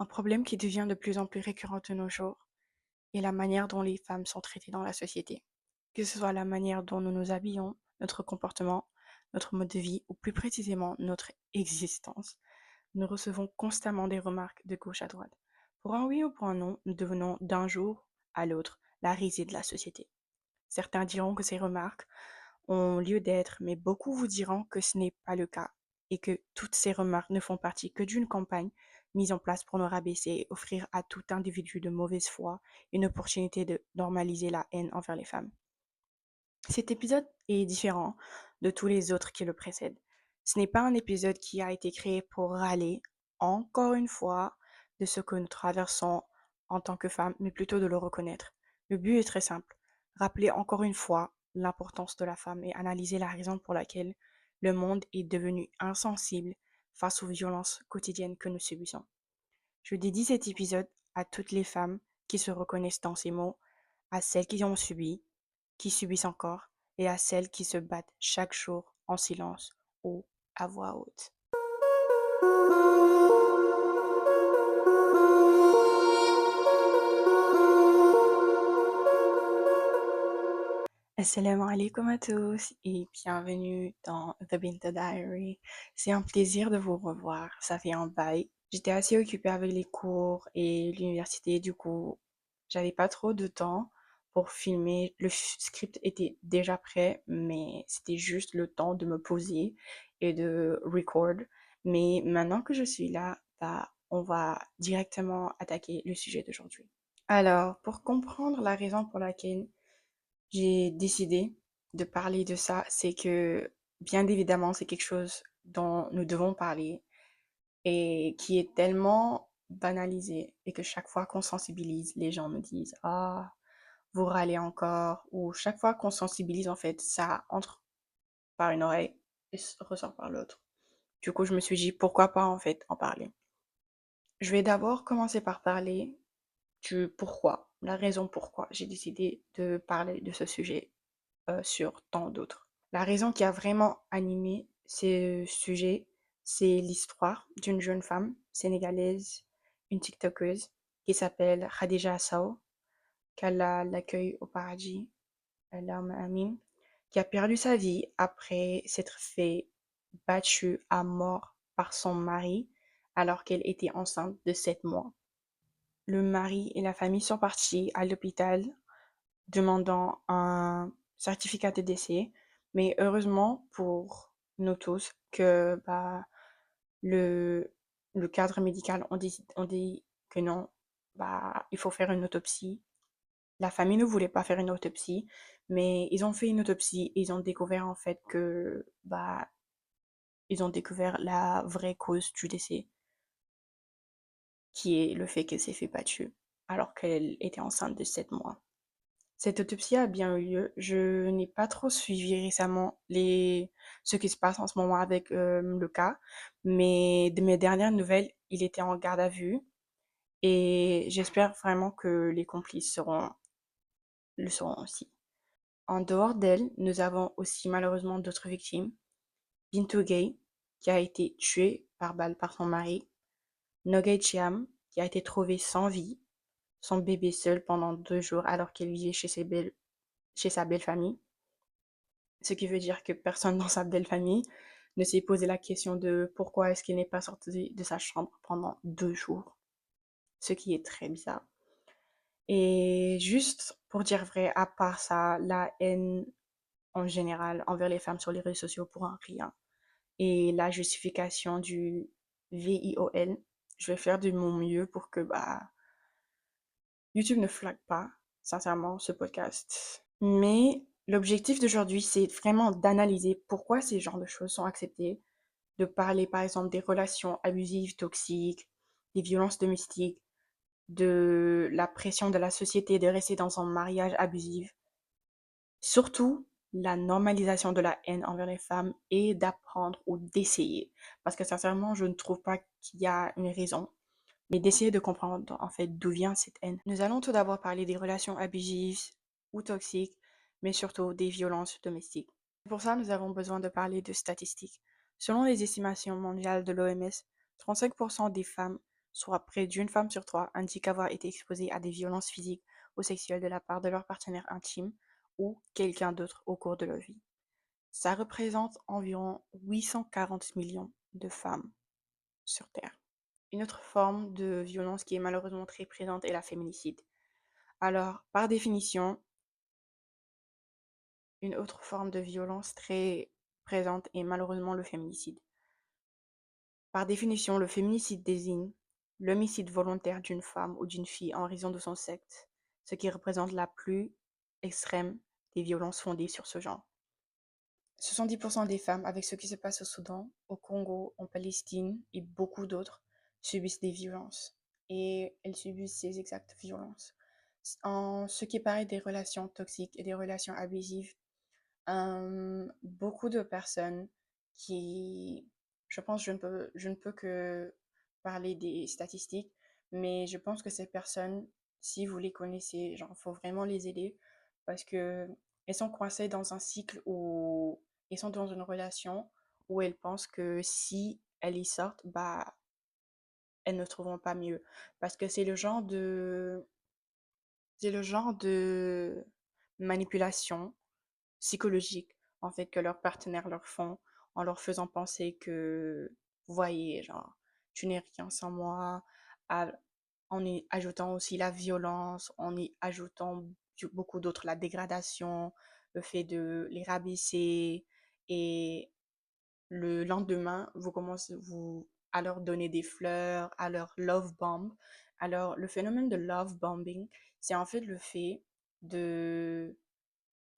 Un problème qui devient de plus en plus récurrent de nos jours est la manière dont les femmes sont traitées dans la société. Que ce soit la manière dont nous nous habillons, notre comportement, notre mode de vie ou plus précisément notre existence, nous recevons constamment des remarques de gauche à droite. Pour un oui ou pour un non, nous devenons d'un jour à l'autre la risée de la société. Certains diront que ces remarques ont lieu d'être, mais beaucoup vous diront que ce n'est pas le cas et que toutes ces remarques ne font partie que d'une campagne mise en place pour nous rabaisser et offrir à tout individu de mauvaise foi une opportunité de normaliser la haine envers les femmes. Cet épisode est différent de tous les autres qui le précèdent. Ce n'est pas un épisode qui a été créé pour râler, encore une fois, de ce que nous traversons en tant que femmes, mais plutôt de le reconnaître. Le but est très simple. Rappeler encore une fois l'importance de la femme et analyser la raison pour laquelle le monde est devenu insensible face aux violences quotidiennes que nous subissons. Je dédie cet épisode à toutes les femmes qui se reconnaissent dans ces mots, à celles qui ont subi, qui subissent encore, et à celles qui se battent chaque jour en silence ou à voix haute. Assalamu alaikum à tous et bienvenue dans The Binta Diary. C'est un plaisir de vous revoir, ça fait un bail. J'étais assez occupée avec les cours et l'université, du coup, j'avais pas trop de temps pour filmer. Le script était déjà prêt, mais c'était juste le temps de me poser et de record. Mais maintenant que je suis là, on va directement attaquer le sujet d'aujourd'hui. Alors, pour comprendre la raison pour laquelle j'ai décidé de parler de ça, c'est que bien évidemment, c'est quelque chose dont nous devons parler et qui est tellement banalisé et que chaque fois qu'on sensibilise, les gens me disent ah, vous râlez encore, ou chaque fois qu'on sensibilise, en fait, ça entre par une oreille et ressort par l'autre. Du coup, je me suis dit pourquoi pas en fait en parler. Je vais d'abord commencer par parler du pourquoi, la raison pourquoi j'ai décidé de parler de ce sujet sur tant d'autres. La raison qui a vraiment animé ce sujet, c'est l'histoire d'une jeune femme sénégalaise, une TikTokeuse, qui s'appelle Khadija Assao, qu'Allah l'accueille au paradis, Allahumma amin, qui a perdu sa vie après s'être fait battue à mort par son mari alors qu'elle était enceinte de 7 mois. Le mari et la famille sont partis à l'hôpital demandant un certificat de décès, mais heureusement pour nous tous que le, le cadre médical on dit que non, il faut faire une autopsie. La famille ne voulait pas faire une autopsie, mais ils ont fait une autopsie et ils ont découvert en fait que ils ont découvert la vraie cause du décès, qui est le fait qu'elle s'est fait battre alors qu'elle était enceinte de 7 mois. Cette autopsie a bien eu lieu. Je n'ai pas trop suivi récemment ce qui se passe en ce moment avec le cas, mais de mes dernières nouvelles, il était en garde à vue et j'espère vraiment que les complices le seront aussi. En dehors d'elle, nous avons aussi malheureusement d'autres victimes. Bintou Gay, qui a été tuée par balle par son mari. Nogay Chiam, qui a été trouvée sans vie, son bébé seul pendant 2 jours alors qu'elle vivait chez sa belle famille. Ce qui veut dire que personne dans sa belle famille ne s'est posé la question de pourquoi est-ce qu'il n'est pas sorti de sa chambre pendant 2 jours. Ce qui est très bizarre. Et juste pour dire vrai, à part ça, la haine en général envers les femmes sur les réseaux sociaux pour un rien. Et la justification du VIOL, je vais faire de mon mieux pour que YouTube ne flague pas, sincèrement, ce podcast. Mais l'objectif d'aujourd'hui, c'est vraiment d'analyser pourquoi ces genres de choses sont acceptées, de parler par exemple des relations abusives, toxiques, des violences domestiques, de la pression de la société de rester dans un mariage abusif, surtout la normalisation de la haine envers les femmes et d'apprendre ou d'essayer. Parce que sincèrement, je ne trouve pas qu'il y a une raison, mais d'essayer de comprendre en fait d'où vient cette haine. Nous allons tout d'abord parler des relations abusives ou toxiques, mais surtout des violences domestiques. Pour ça, nous avons besoin de parler de statistiques. Selon les estimations mondiales de l'OMS, 35% des femmes soit près d'une femme sur trois, indiquent avoir été exposées à des violences physiques ou sexuelles de la part de leur partenaire intime ou quelqu'un d'autre au cours de leur vie. Ça représente environ 840 millions de femmes sur Terre. Une autre forme de violence qui est malheureusement très présente est la féminicide. Alors, par définition, une autre forme de violence très présente est malheureusement le féminicide. Par définition, le féminicide désigne l'homicide volontaire d'une femme ou d'une fille en raison de son sexe, ce qui représente la plus extrême des violences fondées sur ce genre. 70% des femmes, avec ce qui se passe au Soudan, au Congo, en Palestine et beaucoup d'autres, subissent des violences. Et elles subissent ces exactes violences. En ce qui paraît des relations toxiques et des relations abusives, beaucoup de personnes qui, je pense, je ne peux que parler des statistiques, mais je pense que ces personnes, si vous les connaissez, genre, faut vraiment les aider parce que elles sont coincées dans un cycle où elles sont dans une relation où elles pensent que si elles y sortent, bah, elles ne trouveront pas mieux. Parce que c'est le genre de manipulation psychologique, en fait, que leurs partenaires leur font en leur faisant penser que, vous voyez, genre, tu n'es rien sans moi, à- en y ajoutant aussi la violence, en y ajoutant beaucoup d'autres, la dégradation, le fait de les rabaisser, et le lendemain, vous commencez à leur donner des fleurs, à leur love bomb. Alors, le phénomène de love bombing, c'est en fait le fait de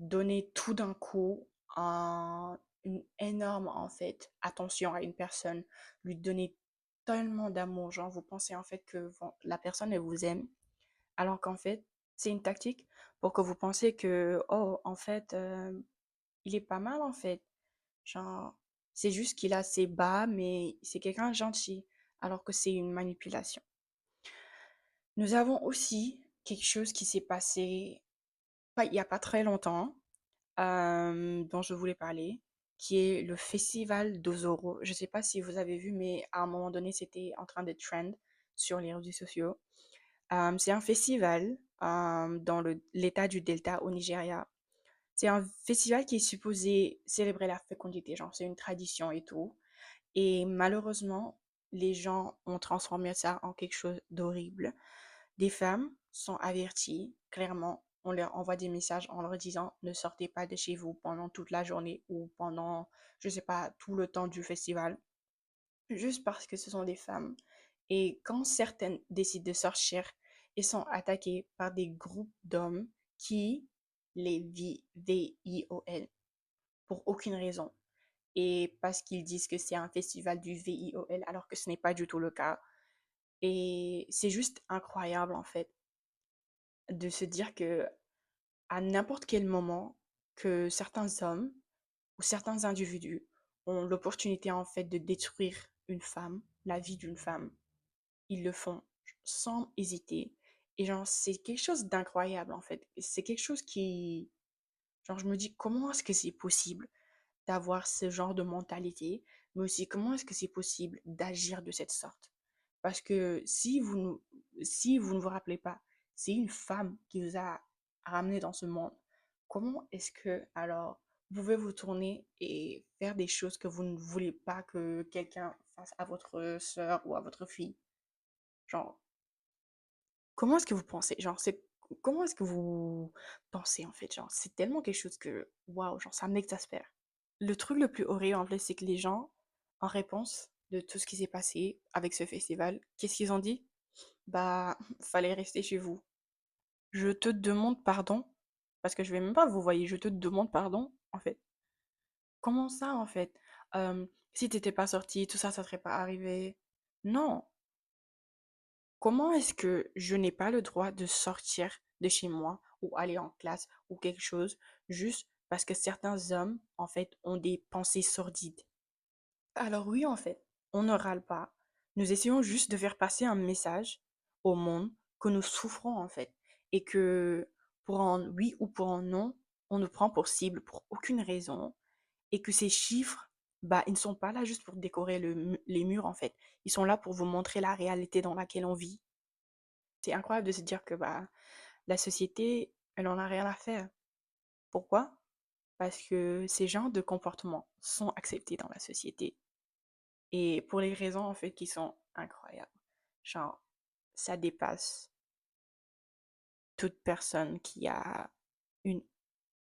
donner tout d'un coup une énorme, en fait, attention à une personne, lui donner tellement d'amour, genre vous pensez en fait que la personne elle vous aime, alors qu'en fait c'est une tactique pour que vous pensiez que oh en fait il est pas mal en fait, genre c'est juste qu'il a ses bas mais c'est quelqu'un de gentil, alors que c'est une manipulation. Nous avons aussi quelque chose qui s'est passé il y a pas très longtemps, dont je voulais parler, qui est le festival d'Ozoro. Je ne sais pas si vous avez vu, mais à un moment donné, c'était en train de trend sur les réseaux sociaux. C'est un festival dans l'état du Delta au Nigeria. C'est un festival qui est supposé célébrer la fécondité, genre c'est une tradition et tout. Et malheureusement, les gens ont transformé ça en quelque chose d'horrible. Des femmes sont averties, clairement, on leur envoie des messages en leur disant ne sortez pas de chez vous pendant toute la journée ou pendant, je sais pas, tout le temps du festival, juste parce que ce sont des femmes. Et quand certaines décident de sortir, elles sont attaquées par des groupes d'hommes qui les VIOL pour aucune raison. Et parce qu'ils disent que c'est un festival du VIOL alors que ce n'est pas du tout le cas. Et c'est juste incroyable en fait de se dire que à n'importe quel moment que certains hommes ou certains individus ont l'opportunité en fait de détruire une femme, la vie d'une femme, ils le font sans hésiter. Et genre, c'est quelque chose d'incroyable en fait. C'est quelque chose qui, genre, je me dis comment est-ce que c'est possible d'avoir ce genre de mentalité, mais aussi comment est-ce que c'est possible d'agir de cette sorte. Parce que si vous ne vous rappelez pas, c'est une femme qui vous a ramené dans ce monde. Comment est-ce que alors vous pouvez vous tourner et faire des choses que vous ne voulez pas que quelqu'un fasse à votre sœur ou à votre fille? Genre, comment est-ce que vous pensez? Genre, c'est comment est-ce que vous pensez en fait? Genre, c'est tellement quelque chose que waouh, genre ça m'exaspère. Le truc le plus horrible en fait, c'est que les gens, en réponse de tout ce qui s'est passé avec ce festival, qu'est-ce qu'ils ont dit? Bah, fallait rester chez vous. Je te demande pardon, parce que je vais même pas vous voyez, je te demande pardon, en fait. Comment ça, en fait? Si t'étais pas sorti, tout ça, ça serait pas arrivé. Non. Comment est-ce que je n'ai pas le droit de sortir de chez moi ou aller en classe ou quelque chose juste parce que certains hommes, en fait, ont des pensées sordides? Alors oui, en fait, on ne râle pas. Nous essayons juste de faire passer un message au monde que nous souffrons en fait et que pour un oui ou pour un non, on nous prend pour cible pour aucune raison et que ces chiffres bah, ils ne sont pas là juste pour décorer les murs, en fait. Ils sont là pour vous montrer la réalité dans laquelle on vit. C'est incroyable de se dire que bah, la société, elle en a rien à faire. Pourquoi? Parce que ces genres de comportements sont acceptés dans la société. Et pour les raisons, en fait, qui sont incroyables. Genre, ça dépasse toute personne qui a une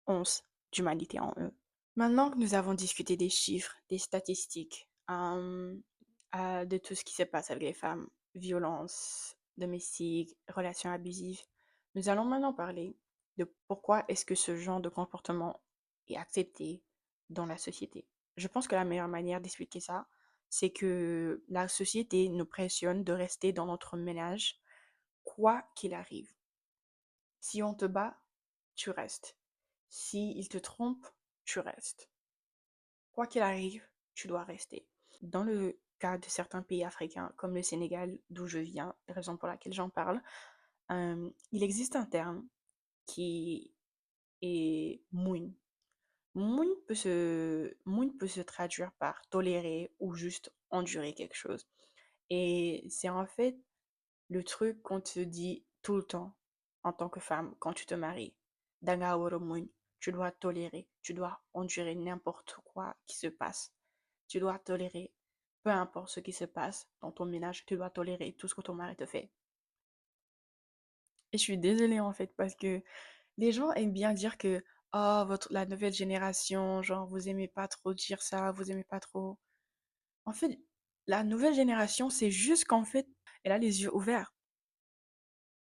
once d'humanité en eux. Maintenant que nous avons discuté des chiffres, des statistiques, de tout ce qui se passe avec les femmes, violences domestiques, relations abusives, nous allons maintenant parler de pourquoi est-ce que ce genre de comportement est accepté dans la société. Je pense que la meilleure manière d'expliquer ça, c'est que la société nous pressionne de rester dans notre ménage, quoi qu'il arrive. Si on te bat, tu restes. Si il te trompe, tu restes. Quoi qu'il arrive, tu dois rester. Dans le cas de certains pays africains, comme le Sénégal, d'où je viens, raison pour laquelle j'en parle, il existe un terme qui est moune. Moune peut se traduire par tolérer ou juste endurer quelque chose. Et c'est en fait le truc qu'on te dit tout le temps en tant que femme quand tu te maries. Danga waro muñ. Tu dois tolérer, tu dois endurer n'importe quoi qui se passe. Tu dois tolérer, peu importe ce qui se passe dans ton ménage, tu dois tolérer tout ce que ton mari te fait. Et je suis désolée en fait parce que les gens aiment bien dire que oh la nouvelle génération, genre vous aimez pas trop dire ça, vous aimez pas trop. En fait, la nouvelle génération, c'est juste qu'en fait, elle a les yeux ouverts.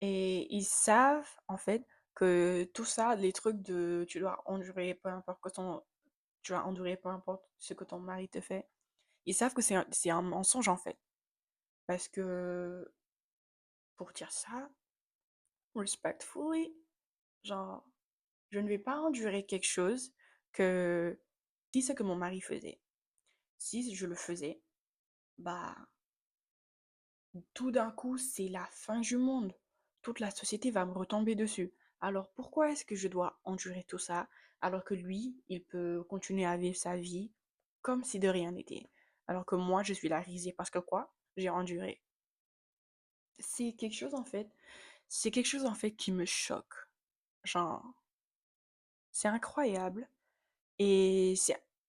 Et ils savent, en fait, que tout ça, les trucs de tu dois endurer, peu importe tu dois endurer, peu importe ce que ton mari te fait, ils savent que c'est un mensonge, en fait. Parce que, pour dire ça, respectfully, genre, je ne vais pas endurer quelque chose que, si c'est que mon mari faisait, si je le faisais, bah, tout d'un coup, c'est la fin du monde. Toute la société va me retomber dessus. Alors pourquoi est-ce que je dois endurer tout ça alors que lui, il peut continuer à vivre sa vie comme si de rien n'était. Alors que moi, je suis la risée parce que quoi? J'ai enduré. C'est quelque chose en fait, c'est quelque chose en fait qui me choque. Genre, c'est incroyable. Et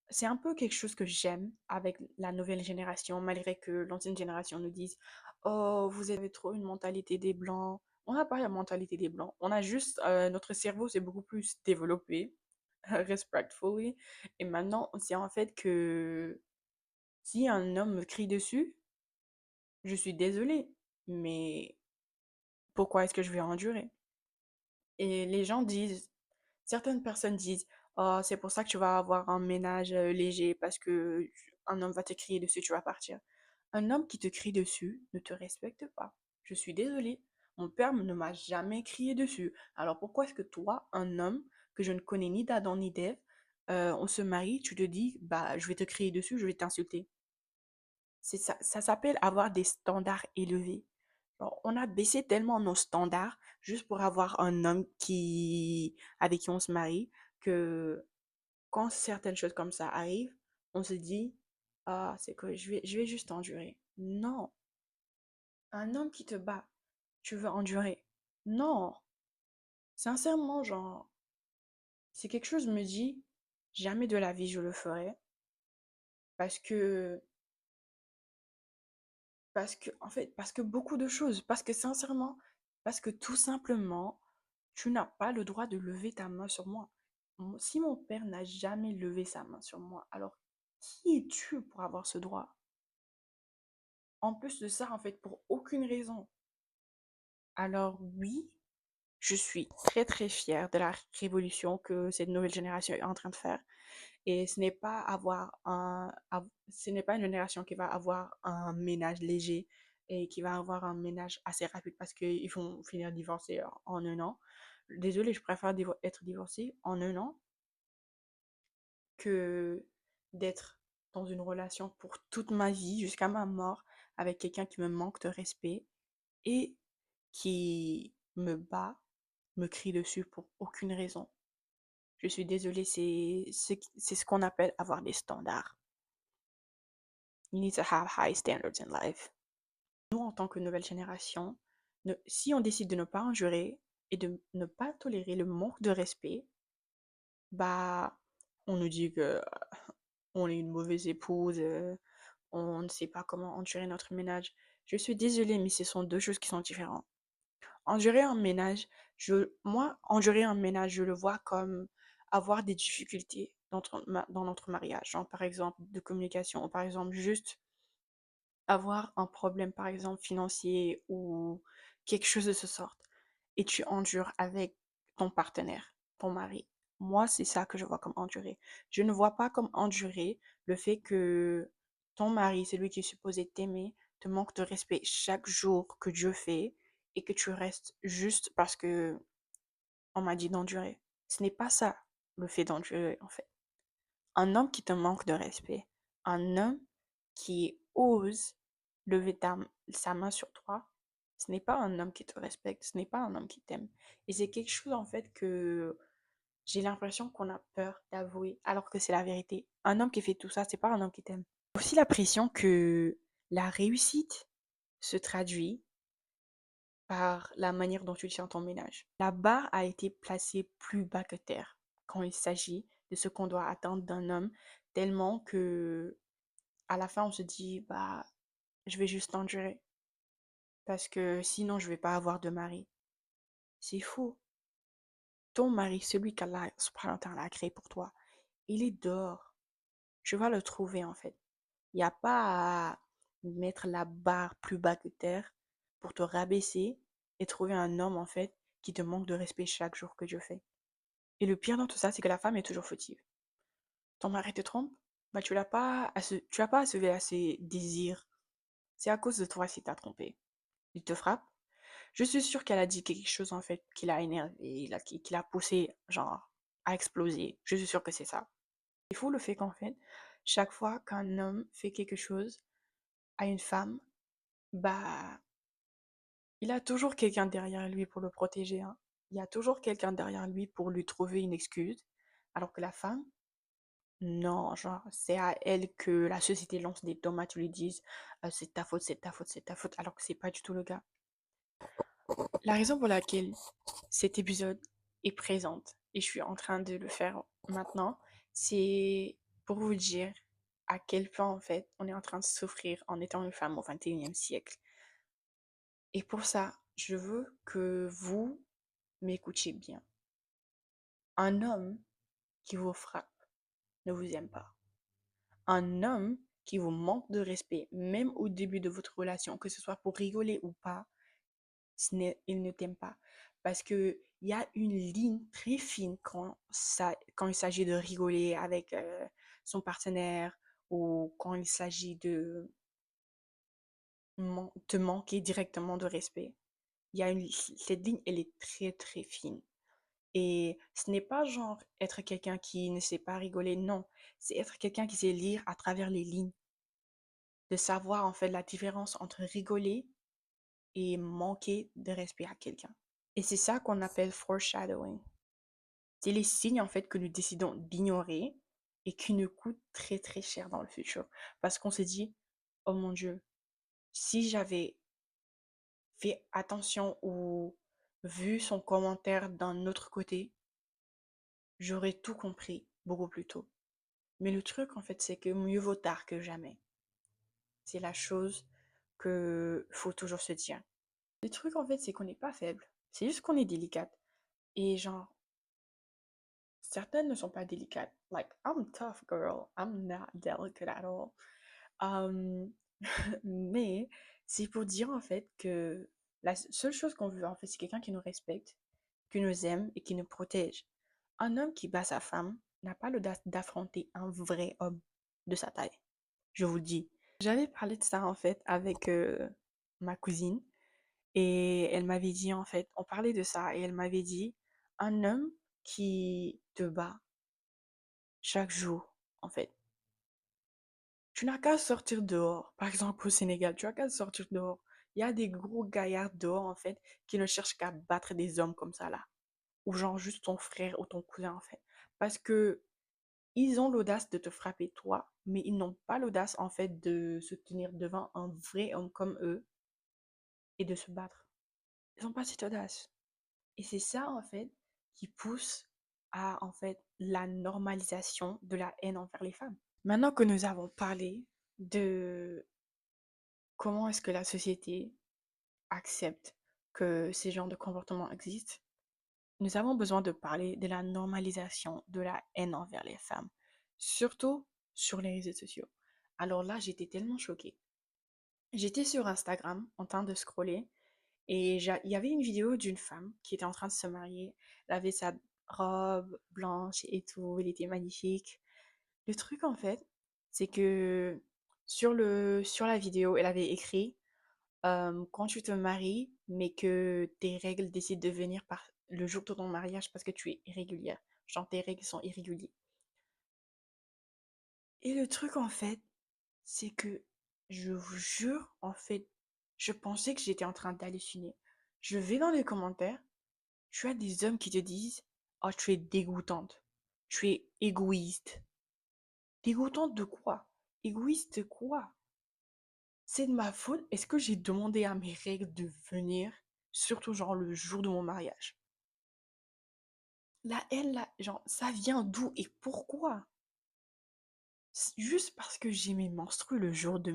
c'est un peu quelque chose que j'aime avec la nouvelle génération, malgré que l'ancienne génération nous dise oh, vous avez trop une mentalité des blancs. On n'a pas la mentalité des blancs. On a juste, notre cerveau s'est beaucoup plus développé, respectfully. Et maintenant, on sait en fait que si un homme me crie dessus, je suis désolée, mais pourquoi est-ce que je vais endurer? Et les gens disent, certaines personnes disent, oh, c'est pour ça que tu vas avoir un ménage léger parce que un homme va te crier dessus, tu vas partir. Un homme qui te crie dessus ne te respecte pas. Je suis désolée. Mon père ne m'a jamais crié dessus. Alors pourquoi est-ce que toi, un homme que je ne connais ni d'Adam ni d'Ève, on se marie, tu te dis, bah, je vais te crier dessus, je vais t'insulter. C'est ça, ça s'appelle avoir des standards élevés. Genre, on a baissé tellement nos standards juste pour avoir un homme avec qui on se marie que quand certaines choses comme ça arrivent, on se dit, ah, c'est que je vais juste endurer. Non, un homme qui te bat, tu veux endurer. Non, sincèrement, genre, c'est quelque chose me dit, jamais de la vie je le ferai parce que en fait, parce que beaucoup de choses, parce que sincèrement, parce que tout simplement, tu n'as pas le droit de lever ta main sur moi. Si mon père n'a jamais levé sa main sur moi, alors qui es-tu pour avoir ce droit? En plus de ça, en fait, pour aucune raison. Alors oui, je suis très très fière de la révolution que cette nouvelle génération est en train de faire. Et ce n'est pas une génération qui va avoir un ménage léger et qui va avoir un ménage assez rapide parce qu'ils vont finir divorcés en un an. Désolée, je préfère être divorcée en un an que d'être dans une relation pour toute ma vie, jusqu'à ma mort, avec quelqu'un qui me manque de respect et qui me bat, me crie dessus pour aucune raison. Je suis désolée, c'est ce qu'on appelle avoir des standards. You need to have high standards in life. Nous, en tant que nouvelle génération, si on décide de ne pas endurer et de ne pas tolérer le manque de respect, bah, on nous dit que on est une mauvaise épouse, on ne sait pas comment endurer notre ménage. Je suis désolée, mais ce sont deux choses qui sont différentes. Endurer un ménage, endurer un ménage, je le vois comme avoir des difficultés dans notre mariage, genre par exemple de communication, ou par exemple juste avoir un problème, par exemple financier ou quelque chose de ce sort, et tu endures avec ton partenaire, ton mari. Moi, c'est ça que je vois comme endurer. Je ne vois pas comme endurer le fait que ton mari, celui qui est supposé t'aimer, te manque de respect chaque jour que Dieu fait et que tu restes juste parce que on m'a dit d'endurer. Ce n'est pas ça le fait d'endurer en fait. Un homme qui te manque de respect, un homme qui ose lever sa main sur toi, ce n'est pas un homme qui te respecte, ce n'est pas un homme qui t'aime. Et c'est quelque chose en fait que j'ai l'impression qu'on a peur d'avouer, alors que c'est la vérité. Un homme qui fait tout ça, c'est pas un homme qui t'aime. Aussi la pression que la réussite se traduit par la manière dont tu tiens ton ménage. La barre a été placée plus bas que terre quand il s'agit de ce qu'on doit attendre d'un homme, tellement que à la fin on se dit bah je vais juste endurer parce que sinon je vais pas avoir de mari. C'est fou. Ton mari, celui qu'Allah subhanahu wa ta'ala a créé pour toi, il est dehors. Tu vas le trouver en fait. Il n'y a pas à mettre la barre plus bas que terre pour te rabaisser et trouver un homme en fait qui te manque de respect chaque jour que Dieu fait. Et le pire dans tout ça, c'est que la femme est toujours fautive. Ton mari te trompe, bah tu as pas à se veiller à ses désirs. C'est à cause de toi s'il t'a trompé. Il te frappe. Je suis sûre qu'elle a dit quelque chose en fait qui l'a énervé, qui l'a poussé genre à exploser. Je suis sûre que c'est ça. Il faut le fait qu'en fait, chaque fois qu'un homme fait quelque chose à une femme, bah il a toujours quelqu'un derrière lui pour le protéger, hein. Il y a toujours quelqu'un derrière lui pour lui trouver une excuse. Alors que la femme, non, genre, c'est à elle que la société lance des tomates, lui disent c'est ta faute, c'est ta faute, c'est ta faute, alors que c'est pas du tout le cas. La raison pour laquelle cet épisode est présente, et je suis en train de le faire maintenant, c'est pour vous dire à quel point en fait on est en train de souffrir en étant une femme au 21e siècle. Et pour ça, je veux que vous m'écoutiez bien. Un homme qui vous frappe ne vous aime pas. Un homme qui vous manque de respect, même au début de votre relation, que ce soit pour rigoler ou pas, il ne t'aime pas. Parce que il y a une ligne très fine quand il s'agit de rigoler avec son partenaire ou quand il s'agit de te manquer directement de respect. Cette ligne, elle est très très fine. Et ce n'est pas genre être quelqu'un qui ne sait pas rigoler, non. C'est être quelqu'un qui sait lire à travers les lignes, de savoir en fait la différence entre rigoler et manquer de respect à quelqu'un. Et c'est ça qu'on appelle foreshadowing. C'est les signes en fait que nous décidons d'ignorer et qui nous coûtent très très cher dans le futur. Parce qu'on se dit, oh mon Dieu, si j'avais fait attention ou vu son commentaire d'un autre côté, j'aurais tout compris beaucoup plus tôt. Mais le truc, en fait, c'est que mieux vaut tard que jamais. C'est la chose que faut toujours se dire. Le truc, en fait, c'est qu'on n'est pas faible. C'est juste qu'on est délicate. Et genre, certaines ne sont pas délicates. Like, I'm tough girl. I'm not delicate at all. Um, mais c'est pour dire, en fait, que la seule chose qu'on veut, en fait, c'est quelqu'un qui nous respecte, qui nous aime et qui nous protège. Un homme qui bat sa femme n'a pas l'audace d'affronter un vrai homme de sa taille. Je vous le dis. J'avais parlé de ça en fait avec ma cousine et elle m'avait dit en fait, on parlait de ça et elle m'avait dit un homme qui te bat chaque jour en fait. Tu n'as qu'à sortir dehors. Par exemple au Sénégal, tu n'as qu'à sortir dehors. Il y a des gros gaillards dehors en fait qui ne cherchent qu'à battre des hommes comme ça là. Ou genre juste ton frère ou ton cousin en fait. Parce que ils ont l'audace de te frapper toi mais ils n'ont pas l'audace, en fait, de se tenir devant un vrai homme comme eux et de se battre. Ils n'ont pas cette audace. Et c'est ça, en fait, qui pousse à, en fait, la normalisation de la haine envers les femmes. Maintenant que nous avons parlé de comment est-ce que la société accepte que ces genres de comportements existent, nous avons besoin de parler de la normalisation de la haine envers les femmes, surtout sur les réseaux sociaux. Alors là, j'étais tellement choquée. J'étais sur Instagram en train de scroller et il y avait une vidéo d'une femme qui était en train de se marier. Elle avait sa robe blanche et tout, elle était magnifique. Le truc en fait, c'est que sur la vidéo, elle avait écrit quand tu te maries, mais que tes règles décident de venir par le jour de ton mariage parce que tu es irrégulière. Genre tes règles sont irrégulières. Et le truc en fait, c'est que je vous jure, en fait, je pensais que j'étais en train d'halluciner. Je vais dans les commentaires, tu as des hommes qui te disent, oh, tu es dégoûtante, tu es égoïste. Dégoûtante de quoi? Égoïste de quoi? C'est de ma faute? Est-ce que j'ai demandé à mes règles de venir, surtout genre le jour de mon mariage? La haine, là, genre, ça vient d'où et pourquoi? Juste parce que j'ai mes menstrues le jour de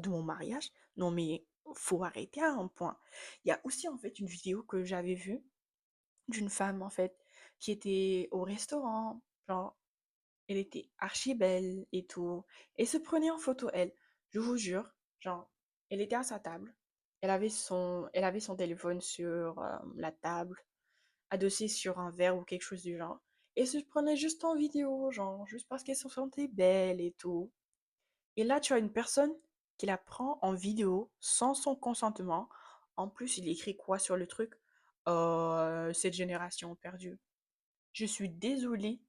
mon mariage? Non, mais faut arrêter à un point. Il y a aussi, en fait, une vidéo que j'avais vue d'une femme, en fait, qui était au restaurant. Genre, elle était archi belle et tout. Et se prenait en photo, elle. Je vous jure, genre, elle était à sa table. Elle avait son téléphone sur la table, adossé sur un verre ou quelque chose du genre. Et se prenait juste en vidéo, genre, juste parce qu'elle se sentait belle et tout. Et là, tu as une personne qui la prend en vidéo sans son consentement. En plus, il écrit quoi sur le truc? Cette génération perdue. Je suis désolée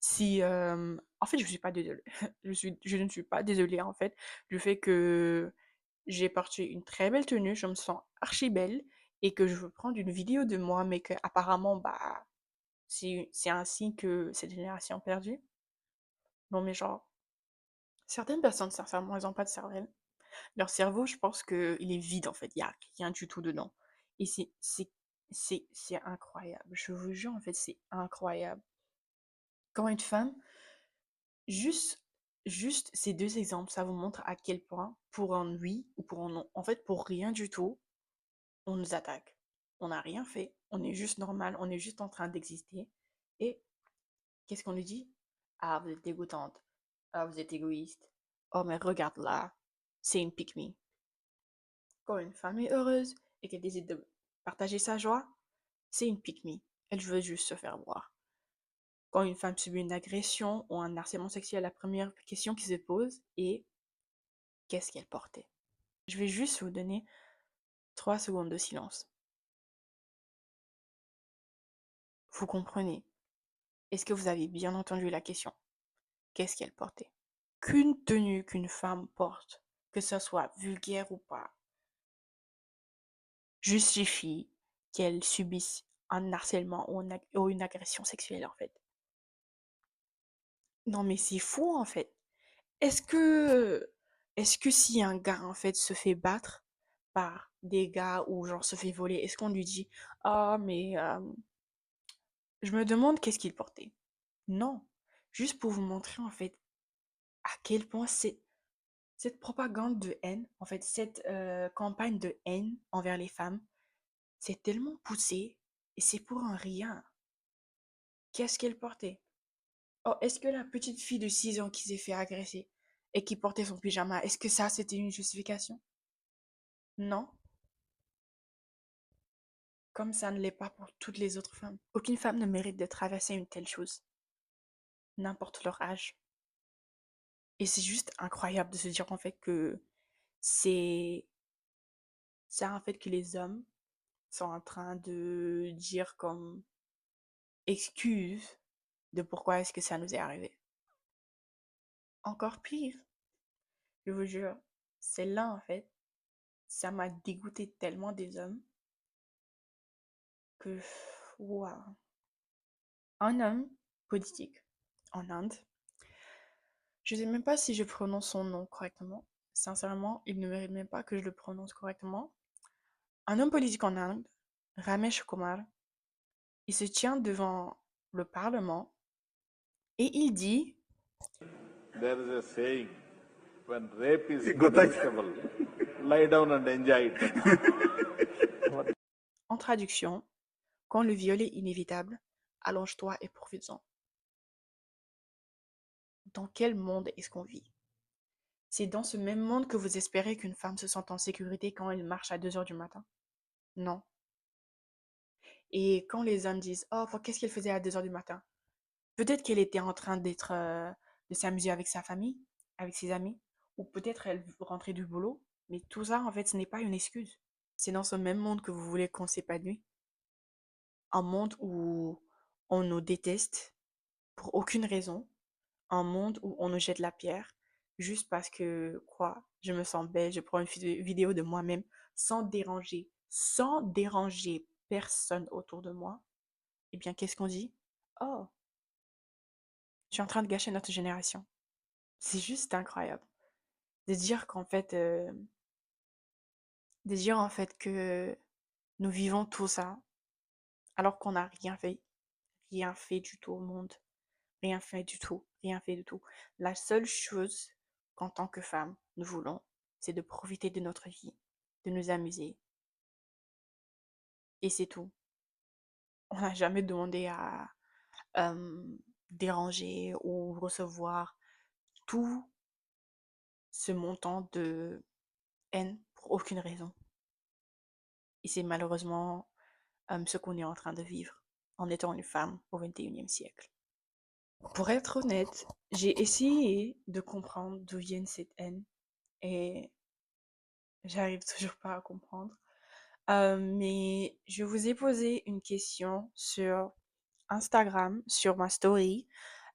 si... En fait, je suis pas désolée. Je ne suis pas désolée, en fait, du fait que j'ai porté une très belle tenue, je me sens archi belle, et que je veux prendre une vidéo de moi, mais que apparemment, bah, c'est ainsi que cette génération perdue. Non, mais genre, certaines personnes, sincèrement, elles n'ont pas de cervelle. Leur cerveau, je pense qu'il est vide, en fait. Il y a rien du tout dedans. Et c'est incroyable. Je vous jure, en fait, c'est incroyable. Quand une femme, juste, juste ces deux exemples, ça vous montre à quel point, pour un oui ou pour un non, en fait, pour rien du tout, on nous attaque. On n'a rien fait. On est juste normal. On est juste en train d'exister. Et qu'est-ce qu'on lui dit? Ah, vous êtes dégoûtante. Ah, vous êtes égoïste. Oh, mais regarde là. C'est une pick-me. Quand une femme est heureuse et qu'elle décide de partager sa joie, c'est une pick-me. Elle veut juste se faire voir. Quand une femme subit une agression ou un harcèlement sexuel, la première question qui se pose est qu'est-ce qu'elle portait? Je vais juste vous donner 3 secondes de silence. Vous comprenez? Est-ce que vous avez bien entendu la question? Qu'est-ce qu'elle portait? Qu'une tenue qu'une femme porte, que ce soit vulgaire ou pas, justifie qu'elle subisse un harcèlement ou une agression sexuelle en fait. Non mais c'est fou en fait. Est-ce que est-ce que si un gars en fait se fait battre par des gars ou genre se fait voler, est-ce qu'on lui dit ah mais je me demande qu'est-ce qu'il portait? Non, juste pour vous montrer en fait à quel point cette propagande de haine, en fait cette campagne de haine envers les femmes, c'est tellement poussé et c'est pour un rien. Qu'est-ce qu'elle portait? Oh, est-ce que la petite fille de 6 ans qui s'est fait agresser et qui portait son pyjama, est-ce que ça, c'était une justification? Non, comme ça ne l'est pas pour toutes les autres femmes. Aucune femme ne mérite de traverser une telle chose, n'importe leur âge. Et c'est juste incroyable de se dire en fait que c'est ça en fait que les hommes sont en train de dire comme excuse de pourquoi est-ce que ça nous est arrivé. Encore pire, je vous jure, c'est là en fait, ça m'a dégoûté tellement des hommes que, waouh. Un homme politique en Inde Je sais même pas si je prononce son nom correctement. Sincèrement, il ne mérite même pas que je le prononce correctement. Un homme politique en Inde, Ramesh Kumar, il se tient devant le Parlement et il dit, There is a saying, when rape is inevitable, lie down and enjoy it. en traduction, quand le viol est inévitable, allonge-toi et profite-en. Dans quel monde est-ce qu'on vit? C'est dans ce même monde que vous espérez qu'une femme se sente en sécurité quand elle marche à 2 heures du matin? Non. Et quand les hommes disent, oh, qu'est-ce qu'elle faisait à 2 heures du matin? Peut-être qu'elle était en train de s'amuser avec sa famille, avec ses amis, ou peut-être elle rentrait du boulot, mais tout ça, en fait, ce n'est pas une excuse. C'est dans ce même monde que vous voulez qu'on s'épanouisse. Un monde où on nous déteste pour aucune raison. Un monde où on nous jette la pierre juste parce que, quoi, je me sens belle, je prends une vidéo de moi-même sans déranger personne autour de moi. Eh bien, qu'est-ce qu'on dit? Oh, je suis en train de gâcher notre génération. C'est juste incroyable de dire qu'en fait, de dire en fait que nous vivons tout ça alors qu'on n'a rien fait du tout au monde, rien fait du tout, rien fait du tout. La seule chose qu'en tant que femme, nous voulons, c'est de profiter de notre vie, de nous amuser. Et c'est tout. On n'a jamais demandé à euh, déranger ou recevoir tout ce montant de haine pour aucune raison. Et c'est malheureusement ce qu'on est en train de vivre en étant une femme au XXIe siècle. Pour être honnête, j'ai essayé de comprendre d'où vient cette haine et j'arrive toujours pas à comprendre. Mais je vous ai posé une question sur Instagram, sur ma story,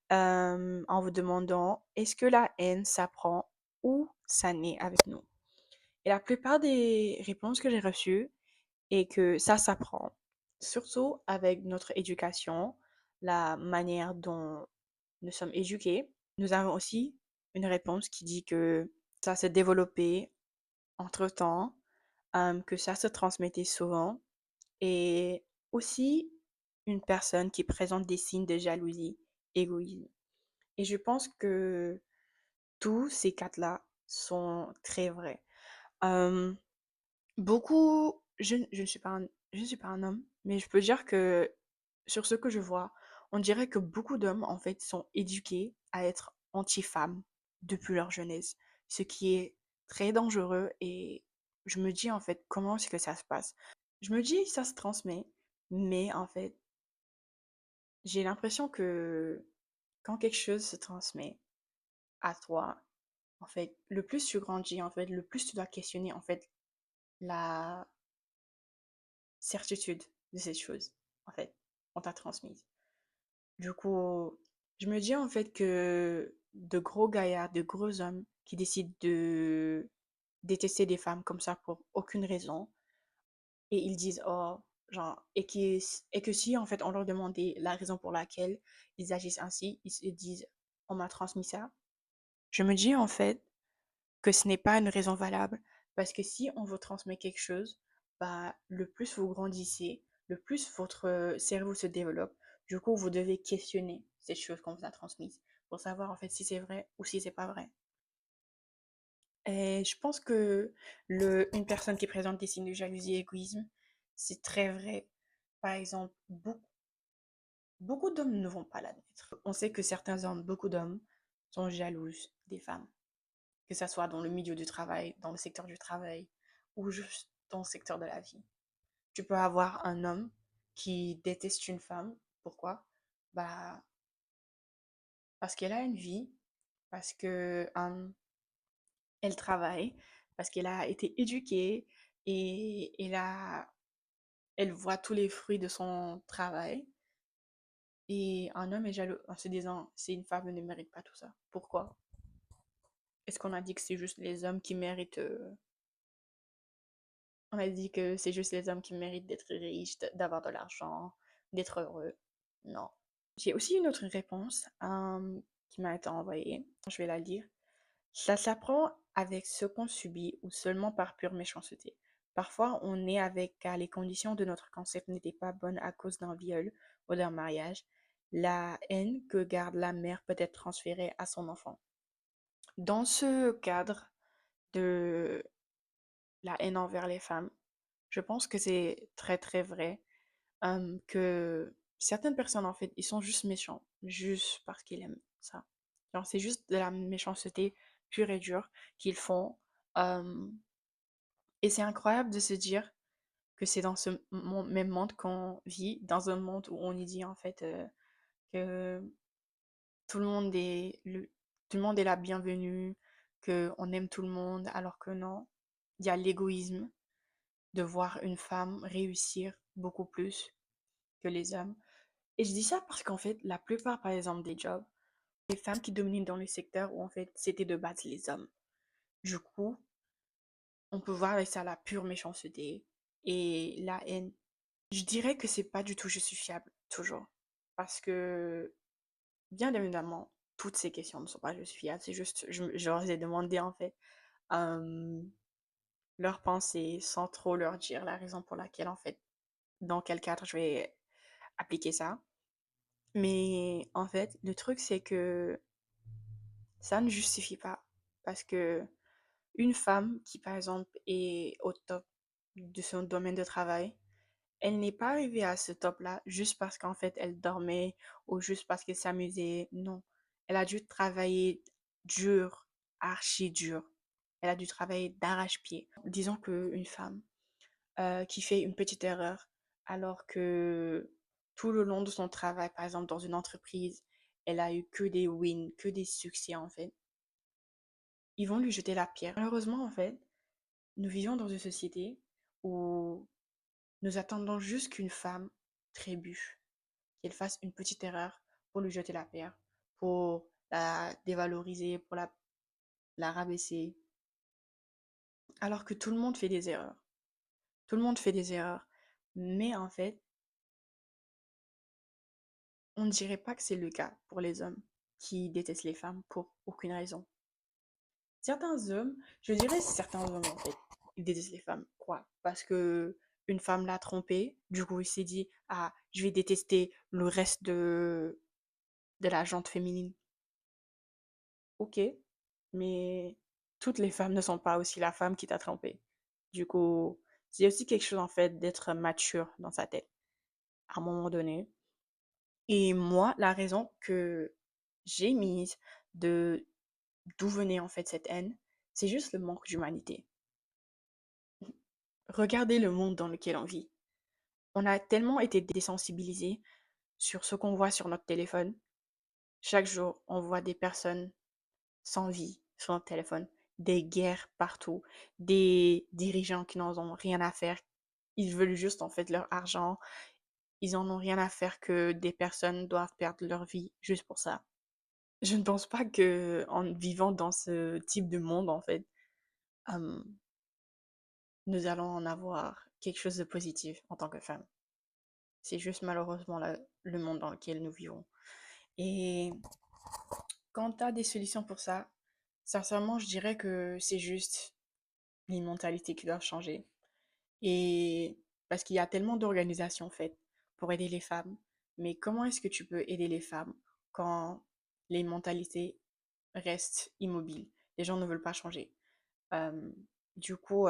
en vous demandant est-ce que la haine s'apprend ou ça naît avec nous? Et la plupart des réponses que j'ai reçues est que ça s'apprend, surtout avec notre éducation, la manière dont nous sommes éduqués. Nous avons aussi une réponse qui dit que ça s'est développé entre-temps, que ça se transmettait souvent, et aussi une personne qui présente des signes de jalousie, égoïsme. Et je pense que tous ces quatre-là sont très vrais. Euh, je ne suis pas je ne suis pas un homme, mais je peux dire que sur ce que je vois, on dirait que beaucoup d'hommes, en fait, sont éduqués à être anti-femmes depuis leur jeunesse, ce qui est très dangereux et je me dis, en fait, comment est-ce que ça se passe? Je me dis, ça se transmet, mais en fait, j'ai l'impression que quand quelque chose se transmet à toi, en fait, le plus tu grandis, en fait, le plus tu dois questionner, en fait, la certitude de cette chose, en fait, on t'a transmise. Du coup, je me dis en fait que de gros gaillards, de gros hommes qui décident de détester des femmes comme ça pour aucune raison, et ils disent oh, genre, et que si en fait on leur demandait la raison pour laquelle ils agissent ainsi, ils se disent on m'a transmis ça. Je me dis en fait que ce n'est pas une raison valable parce que si on vous transmet quelque chose, bah, le plus vous grandissez, le plus votre cerveau se développe. Du coup, vous devez questionner cette chose qu'on vous a transmise pour savoir en fait si c'est vrai ou si c'est pas vrai. Et je pense que une personne qui présente des signes de jalousie et égoïsme, c'est très vrai. Par exemple, beaucoup d'hommes ne vont pas l'admettre. On sait que certains hommes, beaucoup d'hommes, sont jaloux des femmes, que ça soit dans le milieu du travail, dans le secteur du travail ou juste dans le secteur de la vie. Tu peux avoir un homme qui déteste une femme. Pourquoi? Bah, parce qu'elle a une vie, parce que elle travaille, parce qu'elle a été éduquée et elle voit tous les fruits de son travail. Et un homme est jaloux en se disant, c'est une femme, elle ne mérite pas tout ça. Pourquoi? Est-ce qu'on a dit que c'est juste les hommes qui méritent On a dit que c'est juste les hommes qui méritent d'être riches, d'avoir de l'argent, d'être heureux. Non. J'ai aussi une autre réponse. qui m'a été envoyée. Je vais la lire. Ça s'apprend avec ce qu'on subit ou seulement par pure méchanceté. Parfois, on est avec car les conditions de notre concept n'étaient pas bonnes à cause d'un viol ou d'un mariage. La haine que garde la mère peut être transférée à son enfant. Dans ce cadre de la haine envers les femmes, je pense que c'est très très vrai que certaines personnes en fait, ils sont juste méchants, juste parce qu'ils aiment ça. Genre, c'est juste de la méchanceté pure et dure qu'ils font. euh, et c'est incroyable de se dire que c'est dans ce même monde qu'on vit, dans un monde où on y dit en fait que tout le monde est tout le monde est la bienvenue, que on aime tout le monde, alors que non, il y a l'égoïsme de voir une femme réussir beaucoup plus que les hommes. Et je dis ça parce qu'en fait, la plupart, par exemple, des jobs, les femmes qui dominent dans les secteurs où en fait c'était de base les hommes. Du coup, on peut voir avec ça la pure méchanceté et la haine. Je dirais que c'est pas du tout justifiable, toujours. Parce que, bien évidemment, toutes ces questions ne sont pas justifiables. C'est juste, je leur ai demandé en fait euh, leurs pensées sans trop leur dire la raison pour laquelle en fait, dans quel cadre je vais appliquer ça. Mais en fait, le truc c'est que ça ne justifie pas. Parce que une femme qui, par exemple, est au top de son domaine de travail, elle n'est pas arrivée à ce top-là juste parce qu'en fait, elle dormait ou juste parce qu'elle s'amusait. Non. Elle a dû travailler dur, archi dur. Elle a dû travailler d'arrache-pied. Disons qu'une femme qui fait une petite erreur alors que tout le long de son travail, par exemple dans une entreprise, elle a eu que des wins, que des succès en fait. Ils vont lui jeter la pierre. Malheureusement, en fait, nous vivons dans une société où nous attendons juste qu'une femme trébuche, qu'elle fasse une petite erreur pour lui jeter la pierre, pour la dévaloriser, pour la rabaisser. Alors que tout le monde fait des erreurs. Tout le monde fait des erreurs. Mais en fait, on ne dirait pas que c'est le cas pour les hommes qui détestent les femmes pour aucune raison. Certains hommes, je dirais certains hommes en fait, ils détestent les femmes. Quoi? Parce que une femme l'a trompé, du coup il s'est dit, ah, je vais détester le reste de la gente féminine. Ok, mais toutes les femmes ne sont pas aussi la femme qui t'a trompé. Du coup, c'est aussi quelque chose en fait d'être mature dans sa tête à un moment donné. Et moi, la raison que j'ai mise de d'où venait en fait cette haine, c'est juste le manque d'humanité. Regardez le monde dans lequel on vit. On a tellement été désensibilisés sur ce qu'on voit sur notre téléphone. Chaque jour, on voit des personnes sans vie sur notre téléphone, des guerres partout, des dirigeants qui n'en ont rien à faire. Ils veulent juste en fait leur argent. Ils en ont rien à faire que des personnes doivent perdre leur vie juste pour ça. Je ne pense pas que en vivant dans ce type de monde, en fait, euh, nous allons en avoir quelque chose de positif en tant que femme. C'est juste malheureusement le monde dans lequel nous vivons. Et quand tu as des solutions pour ça, sincèrement, je dirais que c'est juste les mentalités qui doivent changer. Et parce qu'il y a tellement d'organisations faites pour aider les femmes, mais comment est-ce que tu peux aider les femmes quand les mentalités restent immobiles? Les gens ne veulent pas changer. Euh, du coup,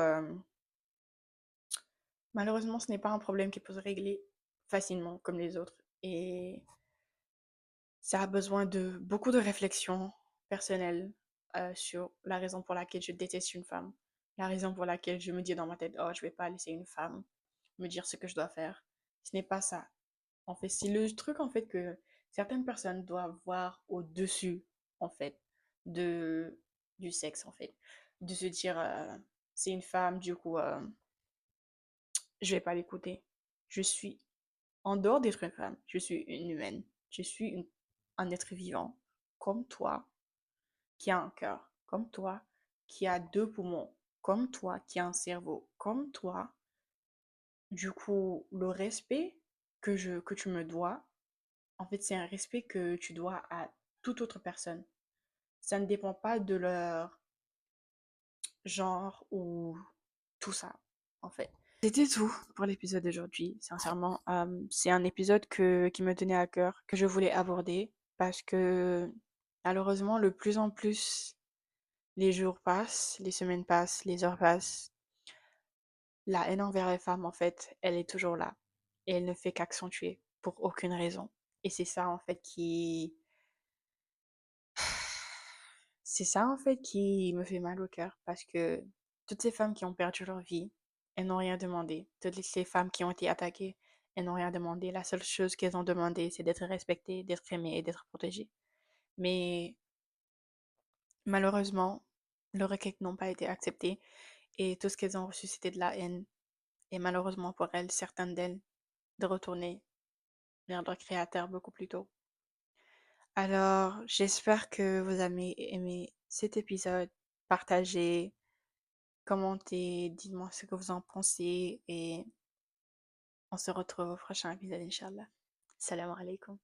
malheureusement, ce n'est pas un problème qui peut se régler facilement comme les autres. Et ça a besoin de beaucoup de réflexion personnelle sur la raison pour laquelle je déteste une femme, la raison pour laquelle je me dis dans ma tête, oh, je vais pas laisser une femme me dire ce que je dois faire. Ce n'est pas ça. En fait, c'est le truc en fait que certaines personnes doivent voir au-dessus en fait de du sexe en fait, de se dire c'est une femme, du coup je vais pas l'écouter. Je suis en dehors d'être une femme, je suis une humaine. Je suis un être vivant, comme toi, qui a un cœur, comme toi, qui a deux poumons, comme toi, qui a un cerveau, comme toi. Du coup, le respect que tu me dois, en fait, c'est un respect que tu dois à toute autre personne. Ça ne dépend pas de leur genre ou tout ça, en fait. C'était tout pour l'épisode d'aujourd'hui, sincèrement. C'est un épisode qui me tenait à cœur, que je voulais aborder, parce que malheureusement, de plus en plus, les jours passent, les semaines passent, les heures passent. La haine envers les femmes, en fait, elle est toujours là. Et elle ne fait qu'accentuer pour aucune raison. Et c'est ça, en fait, c'est ça, en fait, qui me fait mal au cœur. Parce que toutes ces femmes qui ont perdu leur vie, elles n'ont rien demandé. Toutes ces femmes qui ont été attaquées, elles n'ont rien demandé. La seule chose qu'elles ont demandé, c'est d'être respectées, d'être aimées et d'être protégées. Mais malheureusement, leurs requêtes n'ont pas été acceptées. Et tout ce qu'elles ont reçu, c'était de la haine. Et malheureusement pour elles, certaines d'elles, de retourner vers leur créateur beaucoup plus tôt. Alors, j'espère que vous avez aimé cet épisode. Partagez, commentez, dites-moi ce que vous en pensez et on se retrouve au prochain épisode, Inch'Allah. Salam alaikum.